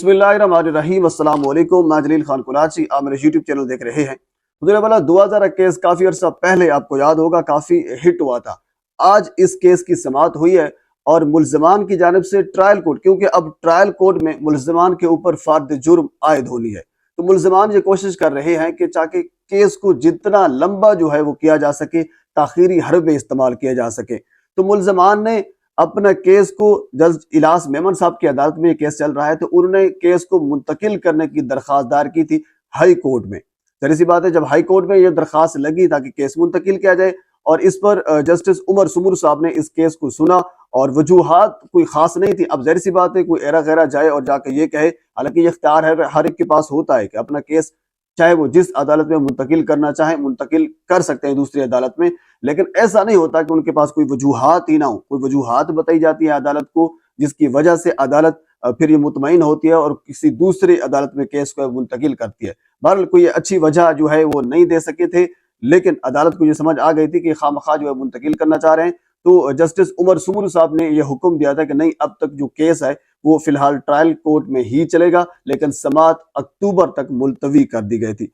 बिस्मिल्लाहिर्रहमानिर्रहीम। अस्सलाम वालेकुम। मैं जलील खान कुराची, आप मेरे यूट्यूब चैनल देख रहे हैं। मुझे वाला 2000 केस काफी अर्सा पहले आपको याद होगा काफी हिट हुआ था। आज इस केस की समाअत हुई है और मुल्ज़मान की जानिब से ट्रायल कोर्ट, क्योंकि अब ट्रायल कोर्ट में मुल्ज़मान के ऊपर फर्द जुर्म आयद होनी है, तो मुल्ज़मान ये कोशिश कर रहे हैं कि ताकि केस को जितना लंबा जो है वो किया जा सके, ताखीरी हरबे इस्तेमाल किया जा सके। तो मुल्ज़मान ने अपना केस को जज इलास मेमन साहब की अदालत में ये केस चल रहा है, तो उन्होंने केस को मुंतकिल करने की दरख्वास्त दायर की थी हाई कोर्ट में। जरी सी बात है, जब हाई कोर्ट में ये दरख्वास्त लगी ताकि केस मुंतकिल किया जाए, और इस पर जस्टिस उमर सुमर साहब ने इस केस को सुना और वजूहात कोई खास नहीं थी। अब जाहिर सी बात है, कोई एरा गैरा जाए और जाके ये कहे, हालांकि ये इख्तियार है हर एक के पास होता है कि अपना केस चाहे वो जिस अदालत में मुंतकिल करना चाहे मुंतकिल कर सकते हैं दूसरी अदालत में, लेकिन ऐसा नहीं होता कि उनके पास कोई वजूहात ही ना हो। कोई वजूहात बताई जाती है अदालत को जिसकी वजह से अदालत फिर ये मुतमईन होती है और किसी दूसरी अदालत में केस को मुंतकिल करती है। बहरहाल कोई अच्छी वजह जो है वो नहीं दे सके थे, लेकिन अदालत को ये समझ आ गई थी कि खामखा जो है मुंतकिल करना चाह रहे हैं। तो जस्टिस उमर सुमर साहब ने यह हुक्म दिया था कि नहीं, अब तक जो केस है वो फिलहाल ट्रायल कोर्ट में ही चलेगा, लेकिन समाअत अक्टूबर तक मुलतवी कर दी गई थी।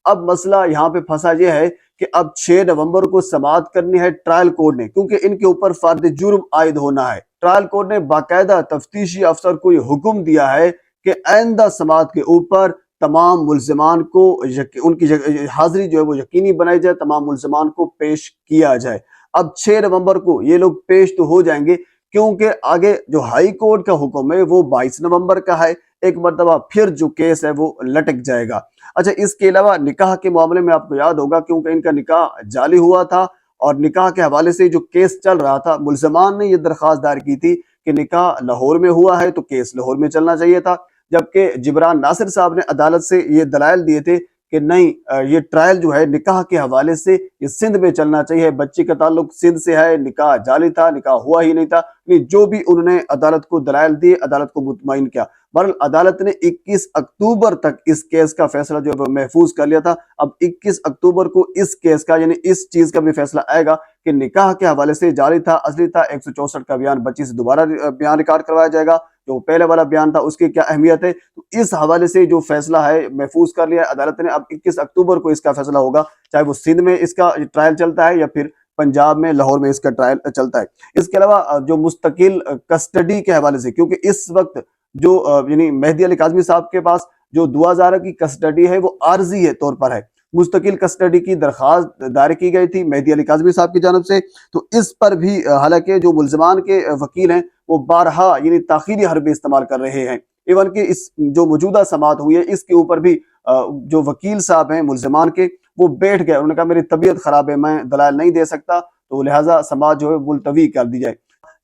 अब मसला यहाँ पे फंसा ये है कि अब 6 नवंबर को समाअत करनी है ट्रायल कोर्ट ने, क्योंकि इनके ऊपर फर्द जुर्म आयद होना है। ट्रायल कोर्ट ने बाकायदा तफ्तीशी अफसर को ये हुक्म दिया है कि आइंदा समाअत के ऊपर तमाम मुल्ज़िमान को उनकी हाजिरी जो है वो यकीनी बनाई जाए, तमाम मुल्ज़िमान को पेश किया जाए। अब 6 नवंबर को ये लोग पेश तो हो जाएंगे, क्योंकि आगे जो हाई कोर्ट का हुक्म है वो 22 नवंबर का है। एक मरतबा फिर जो केस है वो लटक जाएगा। अच्छा, इसके अलावा निकाह के मामले में आपको याद होगा, क्योंकि इनका निकाह जाली हुआ था और निकाह के हवाले से जो केस चल रहा था, मुल्ज़मान ने ये दरख्वास्त दायर की थी कि निकाह लाहौर में हुआ है तो केस लाहौर में चलना चाहिए था, जबकि जिब्रान नासिर साहब ने अदालत से ये दलाइल दिए थे कि नहीं, ये ट्रायल जो है निकाह के हवाले से ये सिंध में चलना चाहिए। बच्ची का ताल्लुक सिंध से है, निकाह जाली था, निकाह हुआ ही नहीं था। जो भी उन्होंने अदालत को दलाइल दिए, अदालत को मुतमईन किया। बहरहाल अदालत ने 21 अक्टूबर तक इस केस का फैसला जो है महफूज कर लिया था। अब 21 अक्टूबर को इस केस का यानी इस चीज का भी फैसला आएगा कि निकाह के हवाले से जाली था, असली था। 164 का बयान बच्ची से दोबारा बयान रिकॉर्ड करवाया जाएगा, जो पहले वाला बयान था उसकी क्या अहमियत है। तो इस हवाले से जो फैसला है महफूज कर लिया अदालत ने। अब 21 अक्टूबर को इसका फैसला होगा, चाहे वो सिंध में इसका ट्रायल चलता है या फिर पंजाब में लाहौर में इसका ट्रायल चलता है। इसके अलावा जो मुस्तकिल कस्टडी के हवाले से, क्योंकि इस वक्त जो यानी मेहदी अली काज़मी साहब के पास जो 2000 की कस्टडी है वो आर्जी है तौर पर है। मुस्तकिल कस्टडी की दरख्वास्त दायर की गई थी मेहदी अली काज़मी साहब की जानब से। तो इस पर भी हालांकि जो मुल्ज़मान के वकील हैं वो बारहा यानी ताखीरी हरबे इस्तेमाल कर रहे हैं। इवन कि इस जो मौजूदा समाअत हुई है इसके ऊपर भी जो वकील साहब हैं मुल्ज़मान के, वो बैठ गए। उन्होंने कहा मेरी तबीयत खराब है, मैं दलाल नहीं दे सकता, तो लिहाजा समाअत जो है मुलतवी कर दी जाए।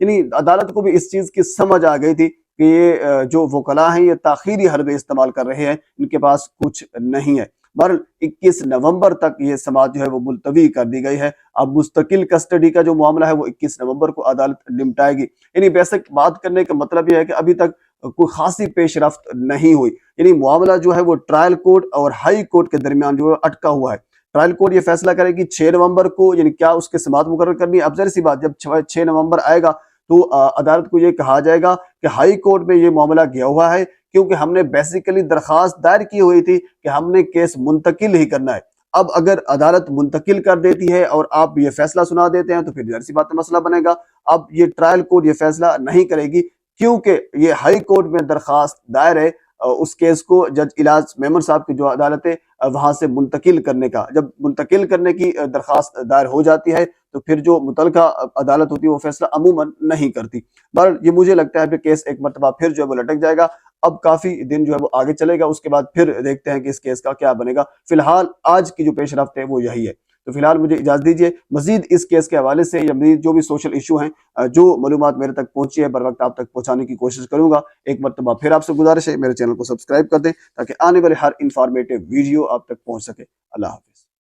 यानी अदालत को भी इस चीज की समझ आ गई थी कि ये जो वकला हैं ये ताखीरी हरबे इस्तेमाल कर रहे हैं, इनके पास कुछ नहीं है। बहरहाल 21 नवंबर तक ये समाअत जो है वो मुलतवी कर दी गई है। अब मुस्तकिल कस्टडी का जो मामला है वो 21 नवंबर को अदालत निपटाएगी। यानी बेसिक बात करने का मतलब यह है कि अभी तक कोई खासी पेशरफ्त नहीं हुई। यानी मामला जो है वो ट्रायल कोर्ट और हाई कोर्ट के दरमियान जो है अटका हुआ है। ट्रायल कोर्ट ये फैसला करेगी 6 नवंबर को, यानी क्या उसके समाअत मुकर्रर करनी है। अब जाहिर सी बात, जब 6 नवंबर आएगा तो अदालत को ये कहा जाएगा कि हाई कोर्ट में ये मामला गया हुआ है, क्योंकि हमने बेसिकली दरख्वास्त दायर की हुई थी कि हमने केस मुंतकिल ही करना है। अब अगर अदालत मुंतकिल कर देती है और आप ये फैसला सुना देते हैं तो फिर जाहिर सी बात मसला बनेगा। अब ये ट्रायल कोर्ट ये फैसला नहीं करेगी, क्योंकि ये हाई कोर्ट में दरख्वास्त दायर है उस केस को जज इलाज मेमन साहब की जो अदालत है वहां से मुंतकिल करने का। जब मुंतकिल करने की दरख्वास्त दायर हो जाती है तो फिर जो मुतलका अदालत होती है वो फैसला अमूमन नहीं करती। पर ये मुझे लगता है कि केस एक मरतबा फिर जो है वो लटक जाएगा। अब काफी दिन जो है वो आगे चलेगा, उसके बाद फिर देखते हैं कि इस केस का क्या बनेगा। फिलहाल आज की जो पेशरफ्त है वो यही है। तो फिलहाल मुझे इजाजत दीजिए, मजीद इस केस के हवाले से या मजीद जो भी सोशल इशू हैं जो मालूमात मेरे तक पहुंची है बर वक्त आप तक पहुंचाने की कोशिश करूंगा। एक मरतबा फिर आपसे गुजारिश है मेरे चैनल को सब्सक्राइब कर दें ताकि आने वाले हर इंफॉर्मेटिव वीडियो आप तक पहुंच सके। अल्लाह हाफ़िज़।